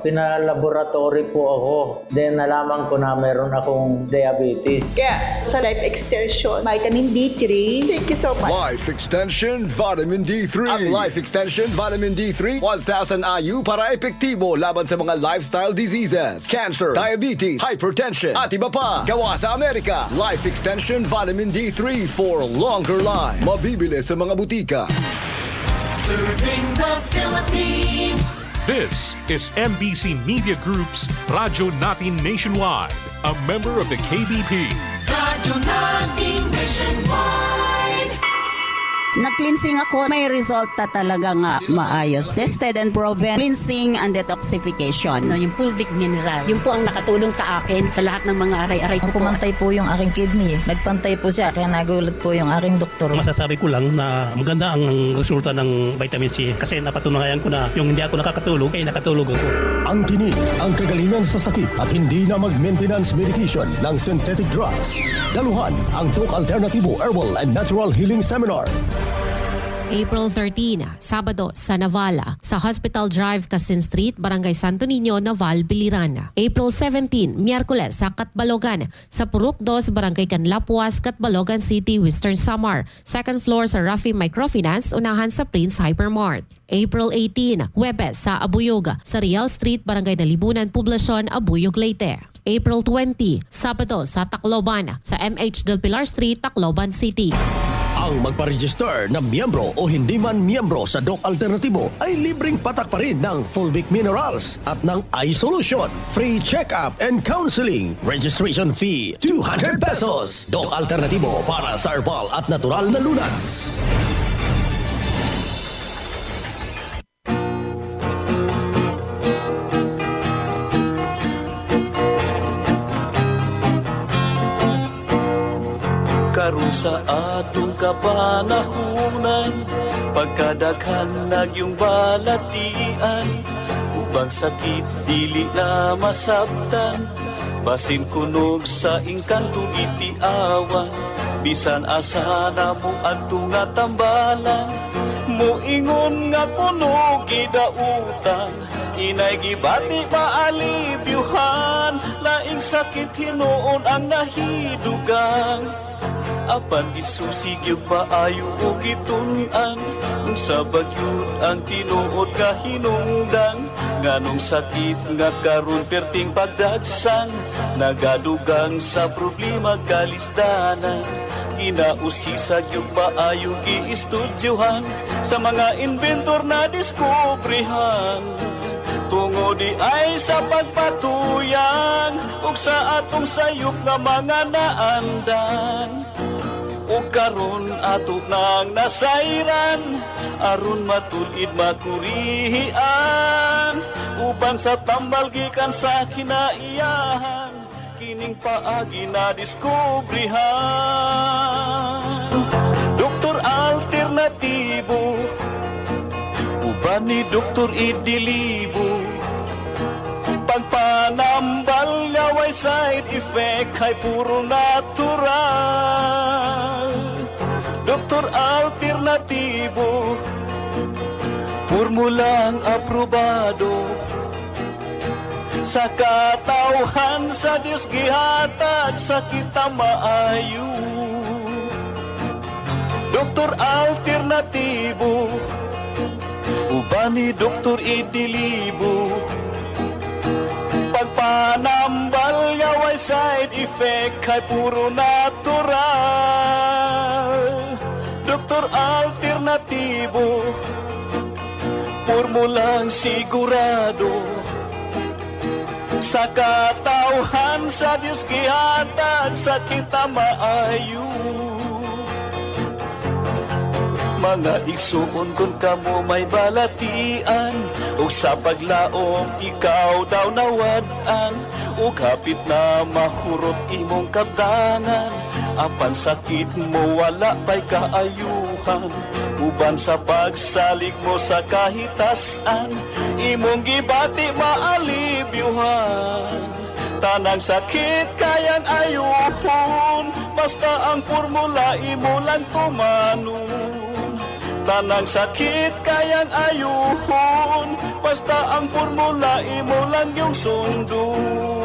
Pinalaboratory po ako. Then nalaman ko na meron akong diabetes. Kaya sa Life Extension, Vitamin D3, thank you so much. Life Extension Vitamin D3. Ang Life Extension Vitamin D3, 1,000 IU para epektibo laban sa mga lifestyle diseases, cancer, diabetes, hypertension, at iba pa. Gawa sa Amerika. Life Extension Vitamin D3 for longer life. Mabibili sa mga butika. Serving the Philippines. This is MBC Media Group's Radyo Natin Nationwide, a member of the KBP. Radyo Natin Nationwide. Nag-cleansing ako, may resulta talaga nga maayos. Tested and proven, cleansing and detoxification. Yung fulvic mineral, yun po ang nakatulong sa akin sa lahat ng mga aray-aray ko. Pumantay po yung aking kidney. Nagpantay po siya, kaya nagulat po yung aking doktor. Masasabi ko lang na maganda ang resulta ng vitamin C kasi napatunayan ko na yung hindi ako nakakatulog, ay nakatulog ako. Ang tinig, ang kagalingan sa sakit at hindi na mag-maintenance medication ng synthetic drugs. Daluhan ang Doc Alternativo Herbal and Natural Healing Seminar. April 13, Sabado sa Navala, sa Hospital Drive, Casin Street, Barangay Santo Niño, Naval, Biliran. April 17, Miyerkules sa Katbalogan, sa Purok 2, Barangay Canlapuas, Katbalogan City, Western Samar. Second floor sa Rafi Microfinance, unahan sa Prince Hypermart. April 18, Huwebes sa Abuyog, sa Real Street, Barangay Nalibunan, Poblasyon, Abuyog, Leyte. April 20, Sabado sa Tacloban, sa MH Del Pilar Street, Tacloban City. Ang magpa-register na miyembro o hindi man miyembro sa Doc Alternativo ay libreng patak pa rin ng Fulvic Minerals at ng Eye Solution. Free check-up and counseling. Registration fee, 200 pesos. Doc Alternativo para sa herbal at natural na lunas. Karon sa atong kapanahunan, pagkadaghan nagyong balatian, ubang sakit dili na masabtan, basin kunog sa ingkantong itiawan, bisan asa na mo adto nga tambalan, muingon nga kunog gidautan, inay gibati maalibyuhan, laing sakit hinuon ang nahidugang. Apan isusigyog paayo o gitunan, kung sa bagyod ang tinuod nga hinungdan, nganong sakit nga karon perting pagdagsan, nagadugang sa problema kalisdanan. Kinausisag yung paayo giistudyohan, sa mga inventor na diskubrihan. Tungo di ay sa pagpatuyan, ug sa atong sayop nga mga naandan. O karon ato nang nasayran, aron matulid makurihian, uban sa tambal gikan sa kinaiyahan, kining paagi na diskubrihan. Doktor Alternatibo, uban ni Doktor Idilibo, pagpanambal nga way side effect ay puro natural. Doktor Alternatibo, formulang aprobado, sa katawhan sa Diyos gihatag sa kita maayo. Doktor Alternatibo, uban ni Doktor Idilibo, pagpanambal nga way side effect ay puro natural. Doktor Alternatibo, formulang sigurado, sa katawhan sa Diyos gihatag sa kita maayo. Mga igsuon kung kamo may balatian, o sa paglaom ikaw daw nawadan, o kapit na mahurot imong kabdangan, apan sakit mo wala pa'y kaayuhan, uban sa pagsalig mo sa kahitasan, imong gibati maalibyuhan. Tanang sakit kayang ayuhon, basta ang formula imo lang tumanon. tanang sakit kayang ayuhon, basta ang formula imo lang yung sundon.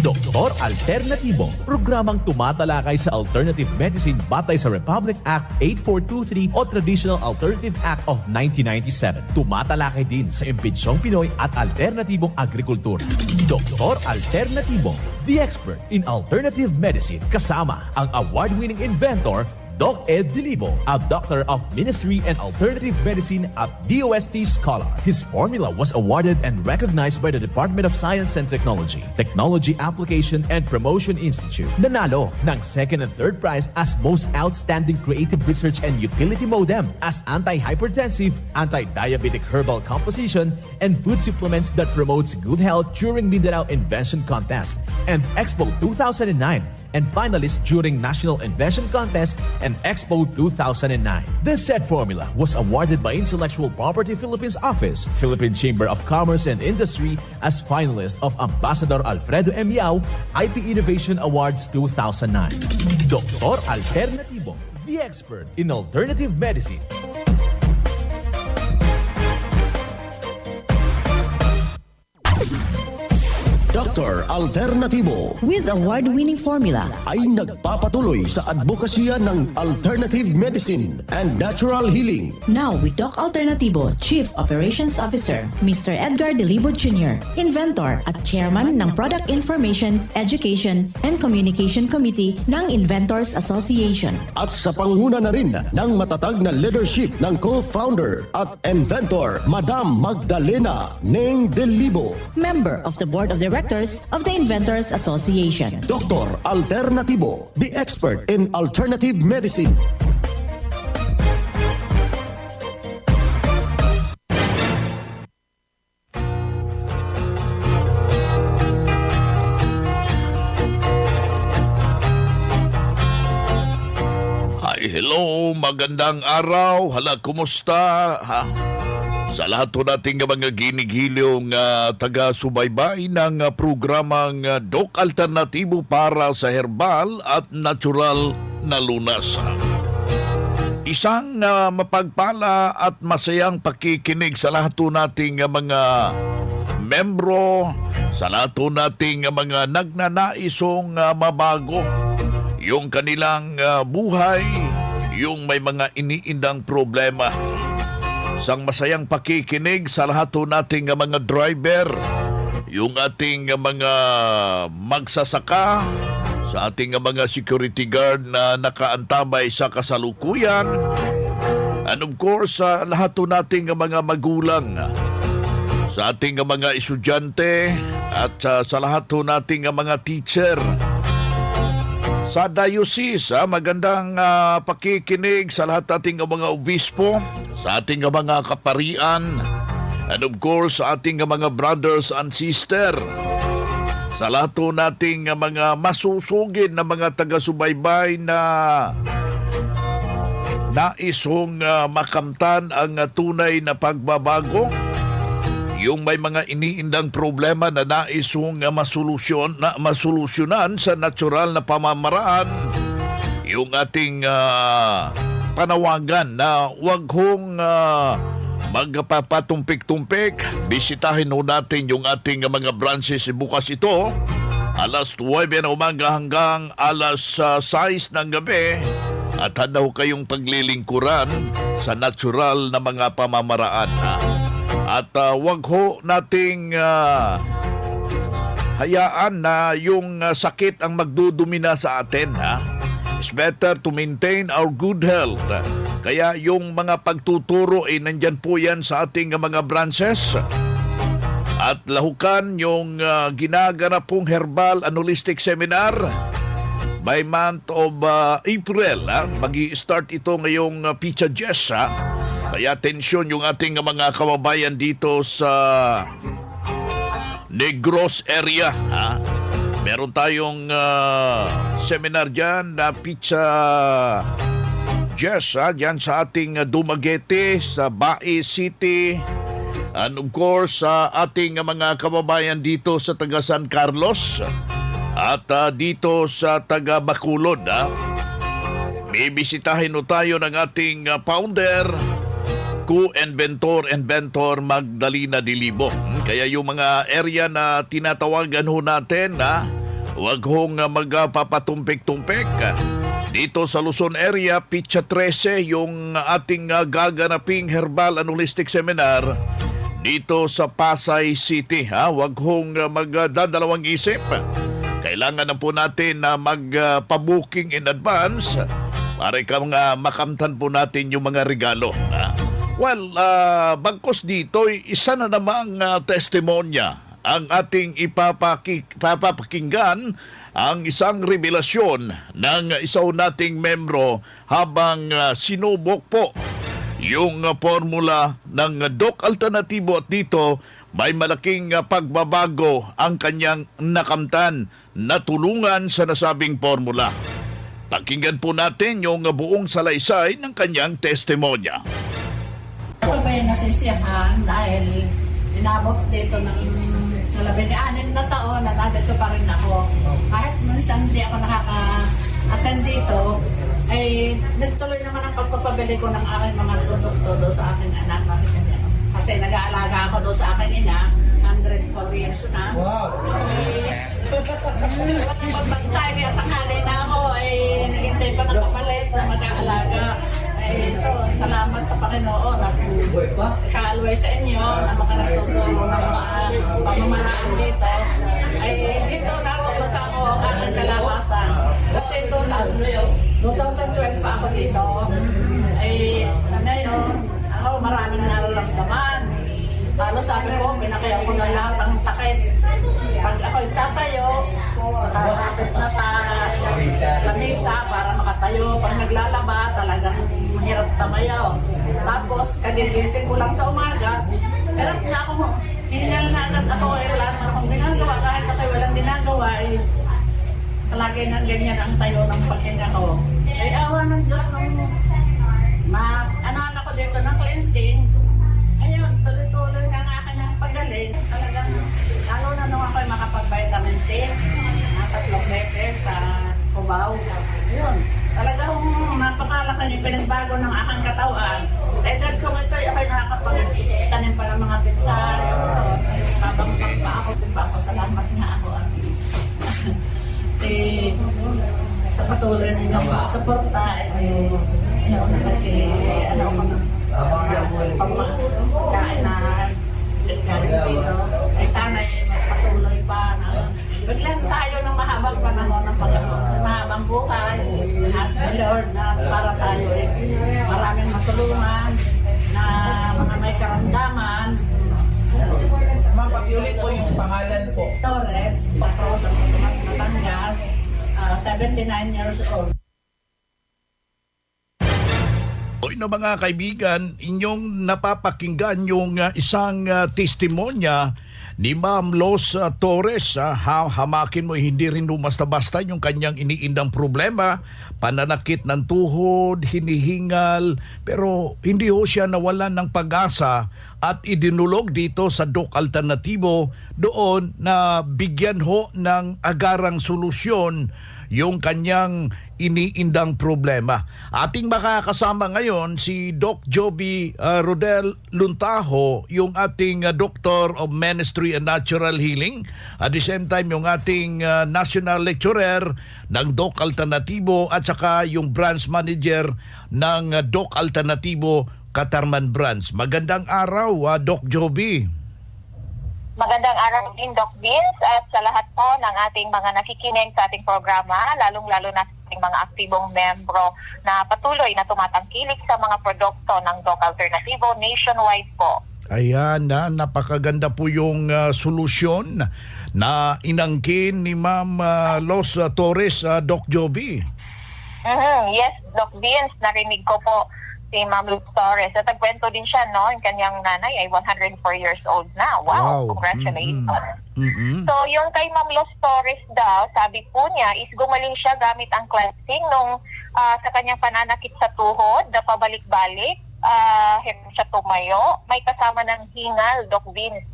Doktor Alternatibo, programang tumatalakay sa alternative medicine batay sa Republic Act 8423 o Traditional Alternative Act of 1997. Tumatalakay din sa impinsyong Pinoy at alternatibong agrikultura. Doktor Alternatibo, the expert in alternative medicine, kasama ang award-winning inventor Doc Ed Dilibo, a doctor of ministry and alternative medicine at DOST Scholar. His formula was awarded and recognized by the Department of Science and Technology, Technology Application and Promotion Institute. Nanalo ng second and third prize as Most Outstanding Creative Research and Utility Modem as anti-hypertensive, anti-diabetic herbal composition, and food supplements that promotes good health during Mindanao Invention Contest and Expo 2009, and finalist during National Invention Contest and Expo 2009. This said formula was awarded by Intellectual Property Philippines Office, Philippine Chamber of Commerce and Industry as finalist of Ambassador Alfredo M. Yao IP Innovation Awards 2009. Doktor Alternatibo, the expert in alternative medicine. Dr. Alternatibo with award-winning formula ay nagpapatuloy sa advokasya ng alternative medicine and natural healing. Now with Doc Alternatibo, Chief Operations Officer, Mr. Edgar Dilibo Jr., Inventor at Chairman ng Product Information, Education and Communication Committee ng Inventors Association. At sa panguna na rin ng matatag na leadership ng co-founder at inventor, Madam Magdalena Neng Dilibo, Member of the Board of Directors of the Inventors Association. Dr. Alternatibo, the expert in alternative medicine. Ay, hello, magandang araw. Hala, kumusta? Ha? Sa lahat po nating mga ginigiliong taga-subaybay ng programang Doc Alternatibo para sa herbal at natural na lunas. Isang mapagpala at masayang pakikinig sa lahat po nating mga membro, sa lahat po nating mga nagnanaisong mabago yung kanilang buhay, yung may mga iniindang problema. Isang masayang pakikinig sa lahat po nating mga driver, yung ating mga magsasaka, sa ating mga security guard na nakaantabay sa kasalukuyan, and of course sa lahat po nating mga magulang, sa ating mga estudyante at sa lahat po nating mga teacher. Sa diocese, magandang pakikinig sa lahat ating mga obispo, sa ating mga kaparian, and of course sa ating mga brothers and sister, sa lahat po nating mga masusugid na mga taga-subaybay na naisong makamtan ang tunay na pagbabago, yung may mga iniindang problema na naisong masolusyonan sa natural na pamamaraan, yung ating panawagan na wag hong magpapatumpik-tumpik. Bisitahin ho natin yung ating mga branches bukas ito, alas 9 na umaga hanggang alas 6 ng gabi, at handa ho kayong paglilingkuran sa natural na mga pamamaraan. At wag ho nating hayaan na yung sakit ang magdudumina sa atin. It's better to maintain our good health. Kaya yung mga pagtuturo ay nandyan po yan sa ating mga branches. At lahukan yung ginaganap pong herbal and holistic seminar by month of April. Mag-i-start ito ngayong Picha Jess. Kaya tensyon yung ating mga kababayan dito sa Negros area. Meron tayong seminar dyan na Pizza Jess dyan sa ating Dumaguete, sa Bae City, and of course sa ating mga kababayan dito sa taga San Carlos. At dito sa taga Bacolod, bibisitahin no tayo ng ating founder, Inventor Magdalena Dilibo. Kaya yung mga area na tinatawagan ho natin, huwag hong magpapatumpik-tumpik. Dito sa Luzon area, Pitsa 13, yung ating gaganaping Herbal and Holistic Seminar dito sa Pasay City. Huwag hong magdadalawang isip. Kailangan na po natin na magpa-booking in advance para makamtan po natin yung mga regalo. Well, bagkos dito, isa na namang testimonya ang ating ipapakinggan, ang isang revelasyon ng isaw nating membro habang sinubok po yung formula ng Doc Alternatibo, at dito may malaking pagbabago ang kanyang nakamtan na tulungan sa nasabing formula. Pakinggan po natin yung buong salaysay ng kanyang testimonya. Ako ba'y nasisiyahan dahil inabot dito ng 16 na taon na nandito pa rin ako. Kahit minsan hindi ako nakaka-attend dito, ay nagtuloy naman ang pagpapabili ko ng aking mga produkto doon sa aking anak. Kasi nag-aalaga ako doon sa aking ina, 104 years na. Wow! Pagkakay kaya tanghali na ako, ay naghintay pa ng kapalit na mag-aalaga. So, salamat sa Panginoon at kaalway sa inyo na makanagtuturo ng mga pamamahaan dito. Ay dito natusas ako ang aking kalakasan. Kasi total, 2012 pa ako dito. Ay ngayon, ako maraming nararamdaman. Lalo sabi ko, pinakaya ko na lahat ang sakit. Pag ako'y tatayo, nakakapit na sa lamesa para makatayo. Pag naglalaba, talagang mahirap tamayaw. Tapos, kagigising ko lang sa umaga, pero na ako, hingal na agad ako, wala naman akong ginagawa. Kahit ako'y walang ginagawa, palagi nang ganyan ang tayo ng paghinga ko. Ay awa ng Diyos nung ano ako dito ng cleansing, ayun, tuloy-tuloy ang aking pagaling. Talagang, lalo na nung ako'y makapag-vitamin C, 3 beses sa Cubao. Ayun, talagang napakalaki niya pinagbago ng aking katawan. Sa edad ko ito, ako'y nakakapag-tanim pa ng mga pitsar. Papangpang pa ako, salamat nga ako. Sa patuloy ninyong suporta, pagkain na galing dito, ay sana magpatuloy pa na biglang tayo ng mahabang panahon ng mahabang buhay at Lord na para tayo maraming matulungan na mga may karamdaman. Ma'am, pag-ulit po yung pangalan po. Torres, Patros at Tomas Batangas, 79 years old. Oy na mga kaibigan, inyong napapakinggan yung isang testimonya ni Ma'am Los Torres. Hamakin mo, hindi rin basta-basta yung kanyang iniindang problema, pananakit ng tuhod, hinihingal, pero hindi ho siya nawalan ng pag-asa at idinulog dito sa Doc Alternatibo doon na bigyan ho ng agarang solusyon yung kanyang iniindang problema. Ating makakasama ngayon si Doc Joby Rodel Luntaho, yung ating Doctor of Ministry and Natural Healing. At the same time, yung ating National Lecturer ng Doc Alternatibo at saka yung Branch Manager ng Doc Alternatibo Katarman Branch. Magandang araw, Doc Joby. Magandang araw din, Doc Vince, at sa lahat po ng ating mga nakikinig sa ating programa, lalong-lalo na sa ating mga aktibong membro na patuloy na tumatangkilik sa mga produkto ng Doc Alternatibo nationwide po. Ayan, napakaganda po yung solusyon na inangkin ni Ma'am Los Torres, Doc Joby. Yes, Doc Vince, narinig ko po si Ma'am Los Torres. At nagkwento din siya, no? Yung kanyang nanay ay 104 years old na. Wow. Congratulations. So, yung kay Ma'am Los Torres daw, sabi po niya, is gumaling siya gamit ang cleansing nung sa kanyang pananakit sa tuhod, na pabalik-balik, hirap siya tumayo, may kasama ng hingal, Doc Vince.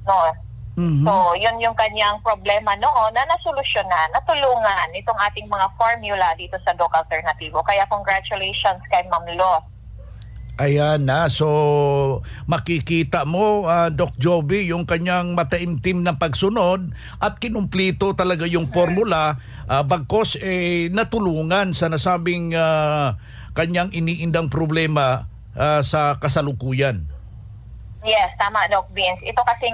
No? So, yun yung kanyang problema noon na nasolusyonan, natulungan itong ating mga formula dito sa Doc Alternativo. Kaya congratulations kay Ma'am Los. Ayan na. So, makikita mo, Doc Joby, yung kanyang mataimtim na pagsunod at kinumplito talaga yung formula bagkos natulungan sa nasabing kanyang iniindang problema sa kasalukuyan. Yes, tama, Doc Vince. Ito kasing,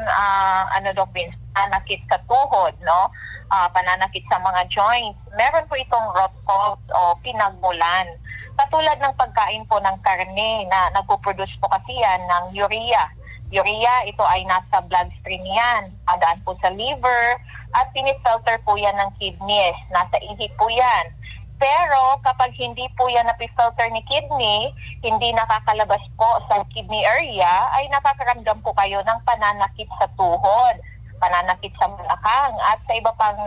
Doc Vince, pananakit sa tuhod, no? Pananakit sa mga joints. Meron po itong root cause o pinagmulan. Katulad ng pagkain po ng karne na nagpo-produce po kasi yan ng urea. Urea, ito ay nasa bloodstream yan. Adaan po sa liver at pinifilter po yan ng kidneys. Nasa ihi po yan. Pero kapag hindi po yan napifilter ni kidney, hindi nakakalabas po sa kidney area, ay nakakaramdam po kayo ng pananakit sa tuhod, pananakit sa balakang, at sa iba pang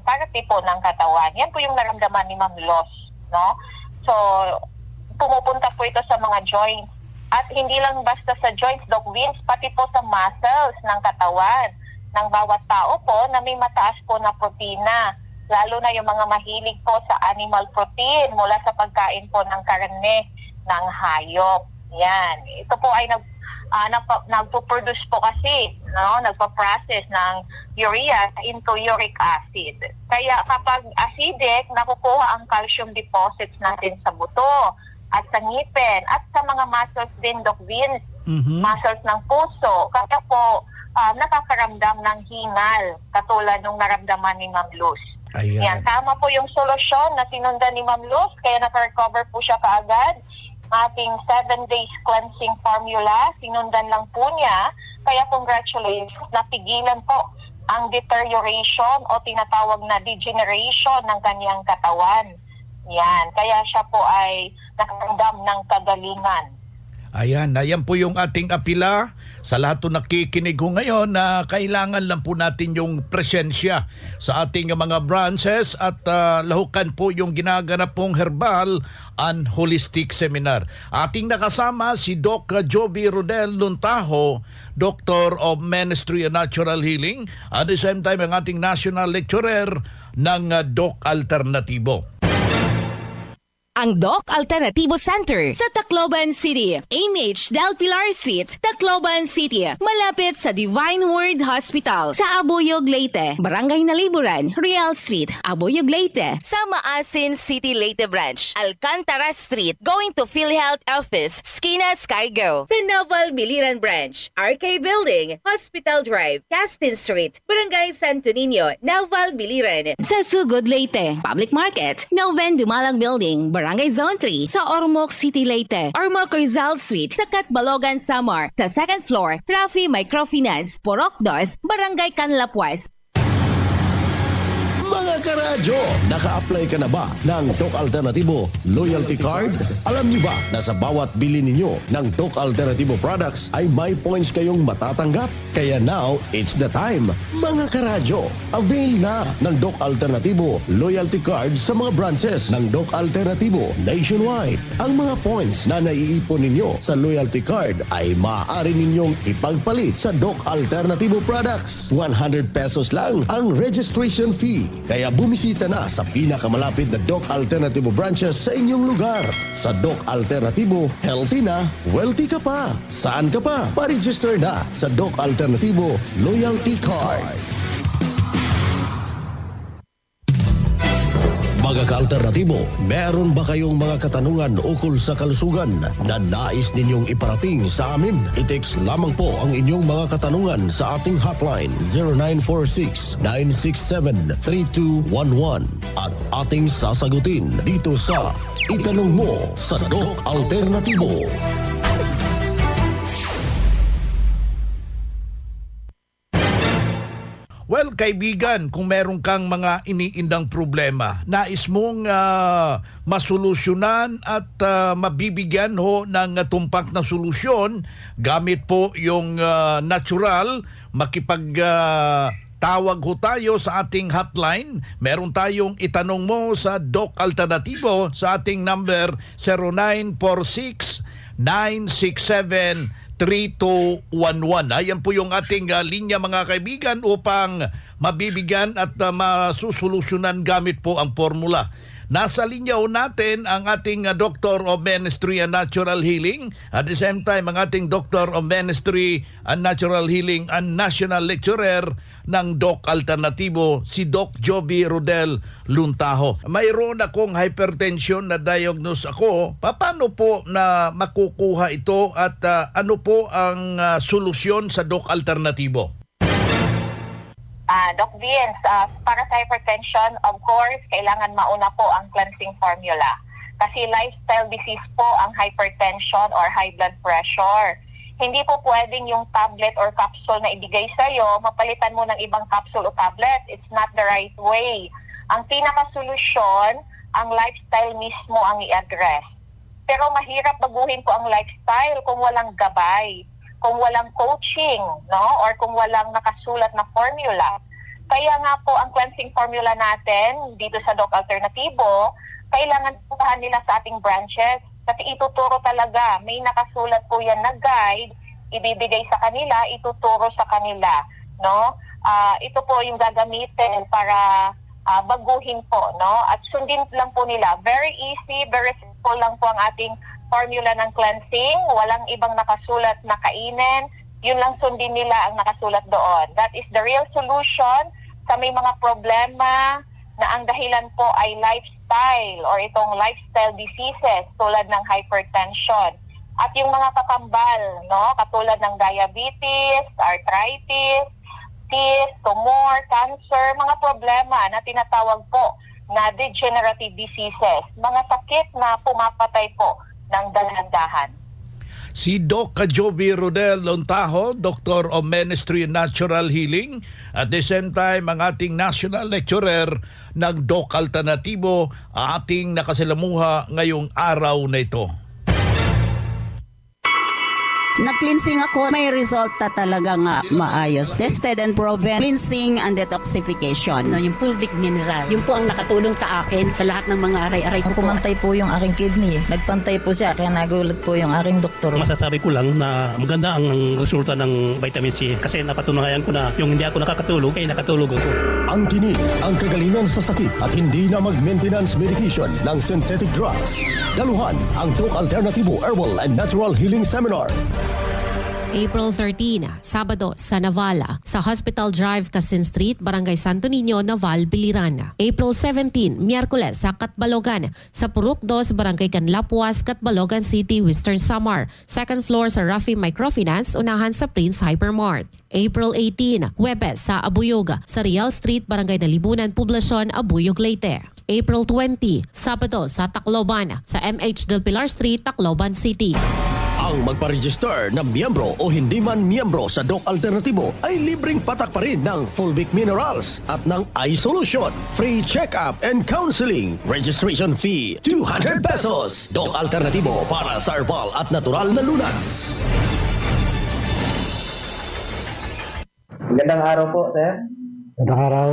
parte po ng katawan. Yan po yung naramdaman ni Ma'am Los, no? So, pumupunta po ito sa mga joints. At hindi lang basta sa joints, Doc Vince, pati po sa muscles ng katawan ng bawat tao po na may mataas po na protina. Lalo na yung mga mahilig po sa animal protein mula sa pagkain po ng karne ng hayop. Yan. Ito po ay nagpo-produce po kasi, no? Nagpa-process ng urea into uric acid. Kaya kapag acidic, nakukuha ang calcium deposits natin sa buto at sa ngipin at sa mga muscles din, Doc Vince, muscles ng puso. Kaya po, nakakaramdam ng hingal katulad nung naramdaman ni Ma'am Luz. Ayan. Yan, tama po yung solusyon na sinundan ni Ma'am Luz, kaya naka-recover po siya kaagad. Ating 7 days cleansing formula, sinundan lang po niya. Kaya congratulations, napigilan po ang deterioration o tinatawag na degeneration ng kanyang katawan. Yan, kaya siya po ay nakaramdam ng kagalingan. Ayan po yung ating apila sa lahat ng nakikinig ko ngayon na kailangan lang po natin yung presensya sa ating mga branches at lahukan po yung ginaganap pong herbal and holistic seminar. Ating nakasama si Doc Joby Rodel Luntajo, Doctor of Ministry and Natural Healing, at the same time ang ating national lecturer ng Doc Alternativo. Ang Doc Alternativo Center sa Tacloban City, AMH Del Pilar Street, Tacloban City, malapit sa Divine Word Hospital sa Abuyog, Leyte, Barangay Naliburan, Real Street, Abuyog, Leyte, sa Maasin City, Leyte Branch, Alcantara Street, going to PhilHealth Office, Skina Skygo, sa Naval Biliran Branch, RK Building, Hospital Drive, Castin Street, Barangay Santo Niño, Naval Biliran, sa Sugod, Leyte, Public Market, Noven Dumalang Building, Barangay Zone 3 sa Ormoc City, Leyte. Ormoc Rizal Street sa Catbalogan, Samar. Sa 2nd floor, Rafi Microfinance, Porok 2, Barangay Canlapuas. Mga karadyo, naka-apply ka na ba ng Doc Alternativo Loyalty Card? Alam niyo ba na sa bawat bili ninyo ng Doc Alternativo products ay may points kayong matatanggap? Kaya now, it's the time. Mga karadyo, avail na ng Doc Alternativo Loyalty Card sa mga branches ng Doc Alternativo nationwide. Ang mga points na naiipon ninyo sa Loyalty Card ay maaari ninyong ipagpalit sa Doc Alternativo products. 100 pesos lang ang registration fee. Kaya bumisita na sa pinakamalapit na Doc Alternativo branches sa inyong lugar. Sa Doc Alternativo, healthy na, wealthy ka pa. Saan ka pa? Pa-register na sa Doc Alternativo Loyalty Card. Mga ka-alternatibo, meron ba kayong mga katanungan ukol sa kalusugan na nais ninyong iparating sa amin? I-text lamang po ang inyong mga katanungan sa ating hotline 0946-967-3211 at ating sasagutin dito sa Itanong Mo sa Doc Alternativo. Well, kaibigan, kung meron kang mga iniindang problema, nais mong masolusyonan at mabibigyan ho ng tumpak na solusyon gamit po yung natural, tawag ho tayo sa ating hotline. Meron tayong itanong mo sa Doc Alternativo sa ating number 0946-967 3211. Ayan po yung ating linya mga kaibigan upang mabibigyan at masusolusyonan gamit po ang formula. Nasa linya natin ang ating Doctor of Ministry and Natural Healing. At the same time, ang ating Doctor of Ministry and Natural Healing and National Lecturer ng Doc Alternatibo, si Doc Joby Rodel Luntaho. Mayroon akong hypertension na diagnose ako. Paano po na makukuha ito at ano po ang solusyon sa Doc Alternatibo? Doc Vince, para sa hypertension, of course, kailangan mauna po ang cleansing formula. Kasi lifestyle disease po ang hypertension or high blood pressure. Hindi po pwedeng yung tablet or capsule na ibigay sa'yo, mapalitan mo ng ibang capsule o tablet. It's not the right way. Ang pinakasolusyon, ang lifestyle mismo ang i-address. Pero mahirap baguhin po ang lifestyle kung walang gabay, kung walang coaching, no? Or kung walang nakasulat na formula. Kaya nga po ang cleansing formula natin dito sa Doc Alternatibo, kailangan puntahan nila sa ating branches kasi ituturo talaga. May nakasulat po yan na guide, ibibigay sa kanila, ituturo sa kanila, no? Ito po yung gagamitin para baguhin po, no? At sundin lang po nila. Very easy, very simple lang po ang ating formula ng cleansing. Walang ibang nakasulat na kainin. Yun lang sundin nila ang nakasulat doon. That is the real solution sa may mga problema na ang dahilan po ay lifestyle or itong lifestyle diseases tulad ng hypertension. At yung mga kakambal, no? Katulad ng diabetes, arthritis, cyst, tumor, cancer, mga problema na tinatawag po na degenerative diseases. Mga sakit na pumapatay po ng dahan-dahan. Si Doc Joby Rodel Luntaho, Doctor of Ministry and Natural Healing, at the same time ang ating National Lecturer ng Doc Alternatibo, ating nakasalamuha ngayong araw na ito. Na-cleansing ako, may resulta talaga nga maayos. Tested and proven, cleansing and detoxification. No, yung fulvic mineral, yung po ang nakatulong sa akin sa lahat ng mga aray-aray ko po. Pumantay po yung aking kidney. Nagpantay po siya, kaya nagulat po yung aking doktor. Masasabi ko lang na maganda ang resulta ng vitamin C kasi napatunayan ko na yung hindi ako nakakatulog, ay nakatulog ako. Ang tinig, ang kagalingan sa sakit at hindi na mag-maintenance medication ng synthetic drugs. Daluhan ang Doc Alternatibo Herbal and Natural Healing Seminar. April 13, Sabado sa Navala, sa Hospital Drive, Casin Street, Barangay Santo Niño, Naval, Biliran. April 17, Miyerkules sa Catbalogan, sa Purok 2, Barangay Canlapuas, Catbalogan City, Western Samar. Second floor sa Rafi Microfinance, unahan sa Prince Hypermart. April 18, Huwebes sa Abuyog, sa Real Street, Barangay Nalibunan, Poblacion, Abuyog, Leyte. April 20, Sabado sa Tacloban, sa MH Del Pilar Street, Tacloban City. Ang magpa-register na miyembro o hindi man miyembro sa Doc Alternatibo ay libreng patak pa rin ng Fulvic Minerals at ng iSolution. Free check-up and counseling. Registration fee, 200 pesos. Doc Alternatibo para sa herbal at natural na lunas. Magandang araw po, sir. Magandang araw.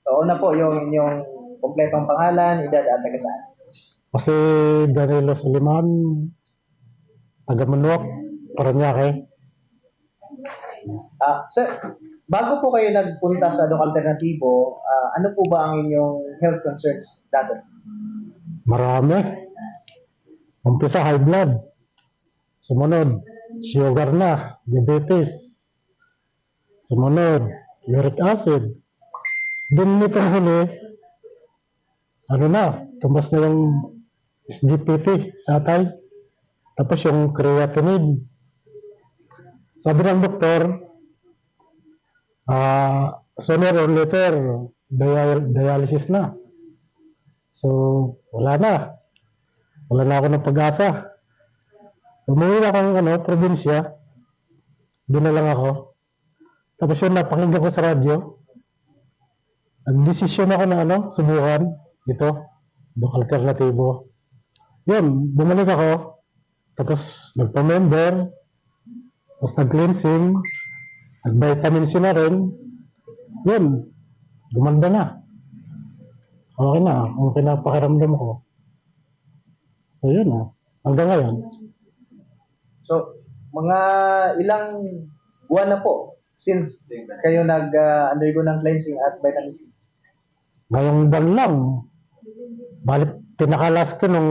So, una po yung inyong kompletong pangalan, edad at taga-saan. Kasi Danilo Suliman, taga-Manuak, Paranaque. Sir, bago po kayo nagpunta sa Doc Alternatibo, ano po ba ang inyong health concerns dati? Marami. Umpisa high blood. Sumunod, sugar na, diabetes. Sumunod, uric acid. Then nitong huli, tumbas na yung SGPT sa atay. Tapos yung creatinine. Sabi ng doktor, sooner or later, dialysis na. So, wala na. Wala na ako ng pag-asa. Umuwi na akong probinsya. Doon na lang ako. Tapos yun, napakinggan ko sa radyo. Nag-desisyon ako na subukan. Ito, Doc Alternatibo. Yun, bumalik ako. Tapos nagpa-member, tapos nag-cleansing, nag-vitamin C na rin. Yun, gumanda na. Okay na, ang pinapakiramdam ko. So yun hanggang ngayon. So, Mga ilang buwan na po since kayo nag-undergo ng cleansing at vitamin C? Ngayong buwan lang. Balik, pinakalas ko nung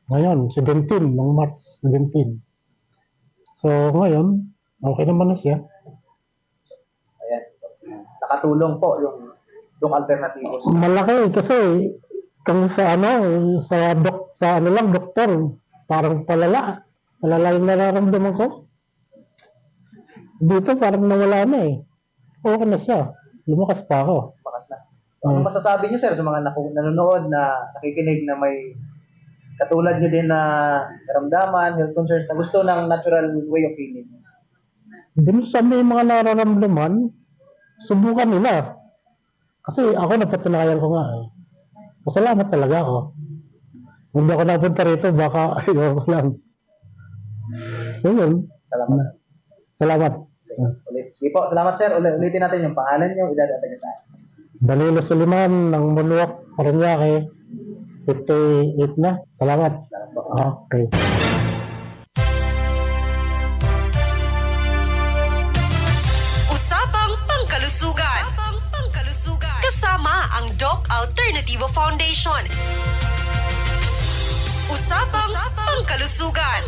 ngayon, 17, nung March 17. So, ngayon, okay naman na siya. Ayan. Nakatulong po yung alternatibo. Malaki kasi kung sa doktor, parang palala yung nararamdaman ko. Dito parang nawala na eh. Okay na siya. Lumakas pa ako. Bakas na. Ano masasabi niyo, sir, sa mga nanonood na nakikinig na may katulad niyo din na karamdaman, health concerns na gusto ng natural way of healing? Dun sa may mga nararamdaman, subukan nila. Kasi ako napatunayan ko nga eh. Masalamat talaga ako. Hindi ako napunta rito, baka ayaw ko lang. So yun. Salamat. Sige po, salamat sir. Ulitin natin yung pangalan niyo, edad at tagasan. Danilo Suliman ng Muluwak, Parañaque, 58 na. Salamat. Okay. Usapang Pangkalusugan. Kasama ang Doc Alternativo Foundation. Usapang Pangkalusugan.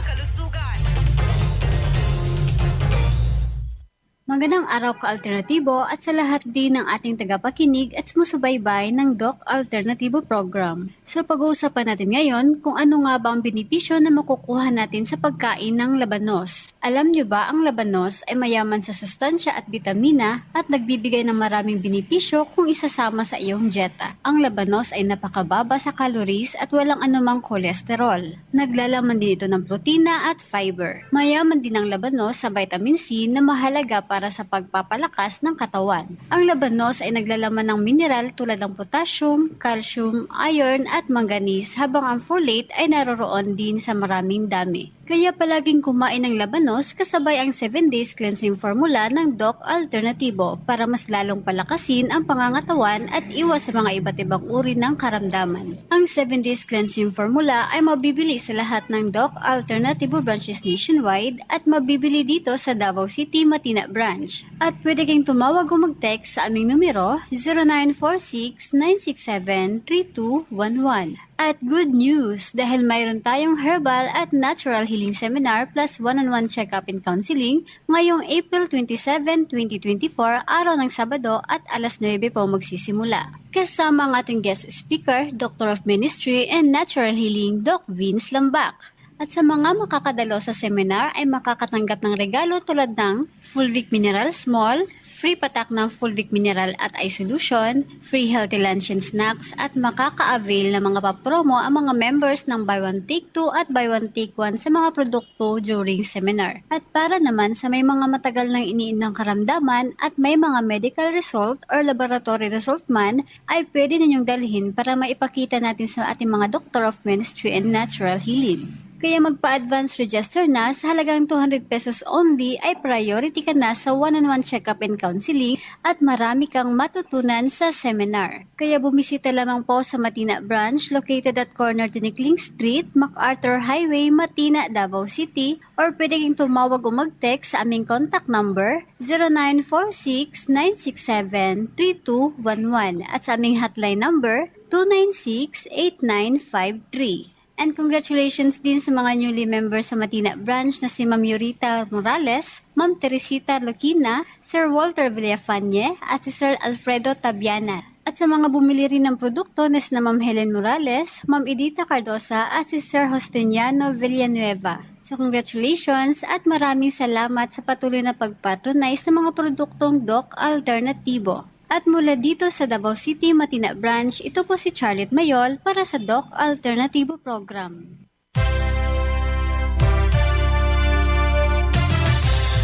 Magandang araw ka-alternatibo at sa lahat din ng ating tagapakinig at sumusubaybay ng Doc Alternativo Program. So pag-uusapan natin ngayon kung ano nga ba ang benepisyo na makukuha natin sa pagkain ng labanos. Alam nyo ba ang labanos ay mayaman sa sustansya at bitamina at nagbibigay ng maraming benepisyo kung isasama sa iyong dieta. Ang labanos ay napakababa sa calories at walang anumang kolesterol. Naglalaman din ito ng protina at fiber. Mayaman din ang labanos sa vitamin C na mahalaga para sa pagpapalakas ng katawan. Ang labanos ay naglalaman ng mineral tulad ng potassium, calcium, iron at manganese habang ang folate ay naroroon din sa maraming dami. Kaya palaging kumain ng labanos kasabay ang 7 days cleansing formula ng Doc Alternativo para mas lalong palakasin ang pangangatawan at iwas sa mga iba't ibang uri ng karamdaman. Ang 7 days cleansing formula ay mabibili sa lahat ng Doc Alternativo branches nationwide at mabibili dito sa Davao City, Matina branch. At pwede kayong tumawag o mag-text sa aming numero 0946-967-3211. At good news dahil mayroon tayong herbal at natural healing seminar plus one-on-one check-up and counseling ngayong April 27, 2024, araw ng Sabado at alas 9 po magsisimula. Kasama ang ating guest speaker, Doctor of Ministry and Natural Healing, Doc Vince Lambak. At sa mga makakadalo sa seminar ay makakatanggap ng regalo tulad ng Fulvic Mineral Small, free patak ng Fulvic Mineral at Eye Solution, free healthy lunch and snacks at makaka-avail ng mga papromo ang mga members ng Buy One Take 2 at Buy One Take 1 sa mga produkto during seminar. At para naman sa may mga matagal nang iniindang karamdaman at may mga medical result or laboratory result man, ay pwede ninyong dalhin para maipakita natin sa ating mga Doctor of Ministry and Natural Healing. Kaya magpa-advance register na sa halagang 200 pesos only ay priority ka na sa one-on-one check-up and counseling at marami kang matutunan sa seminar. Kaya bumisita lamang po sa Matina branch located at corner Tinikling Street, MacArthur Highway, Matina, Davao City or pwede kang tumawag o mag-text sa aming contact number 0946-967-3211 at sa aming hotline number 296-8953. And congratulations din sa mga newly members sa Matina branch na si Ma'am Yurita Morales, Ma'am Teresita Loquina, Sir Walter Villafañe at si Sir Alfredo Tabiana. At sa mga bumili rin ng produkto na si Ma'am Helen Morales, Ma'am Edita Cardosa at si Sir Justiniano Villanueva. So congratulations at maraming salamat sa patuloy na pagpatronize ng mga produktong Doc Alternativo. At mula dito sa Davao City, Matina branch, ito po si Charlotte Mayol para sa Doc Alternativo Program.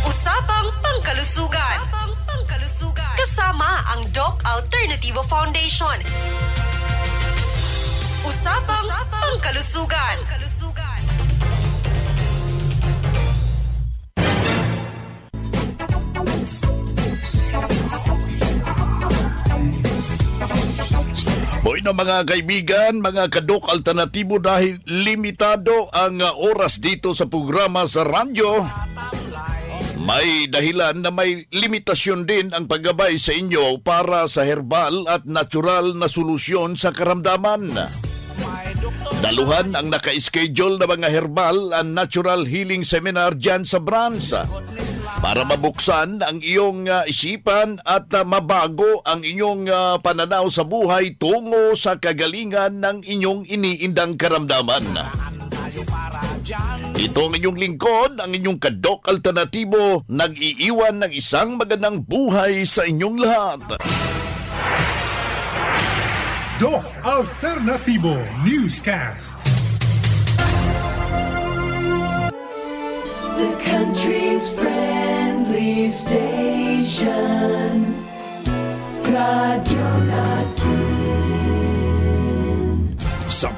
Usapang Pangkalusugan. Kasama ang Doc Alternativo Foundation. Usapang Pangkalusugan. Oy na mga kaibigan, mga kadok alternatibo, dahil limitado ang oras dito sa programa sa radyo, may dahilan na may limitasyon din ang paggabay sa inyo para sa herbal at natural na solusyon sa karamdaman. Daluhan ang naka-schedule na mga herbal and natural healing seminar dyan sa branch para mabuksan ang iyong isipan at mabago ang inyong pananaw sa buhay tungo sa kagalingan ng inyong iniindang karamdaman. Ito ang inyong lingkod, ang inyong kadok alternatibo, nag-iiwan ng isang magandang buhay sa inyong lahat. Doc Alternativo Newscast. The country's friendly station. Radio Natin. Sa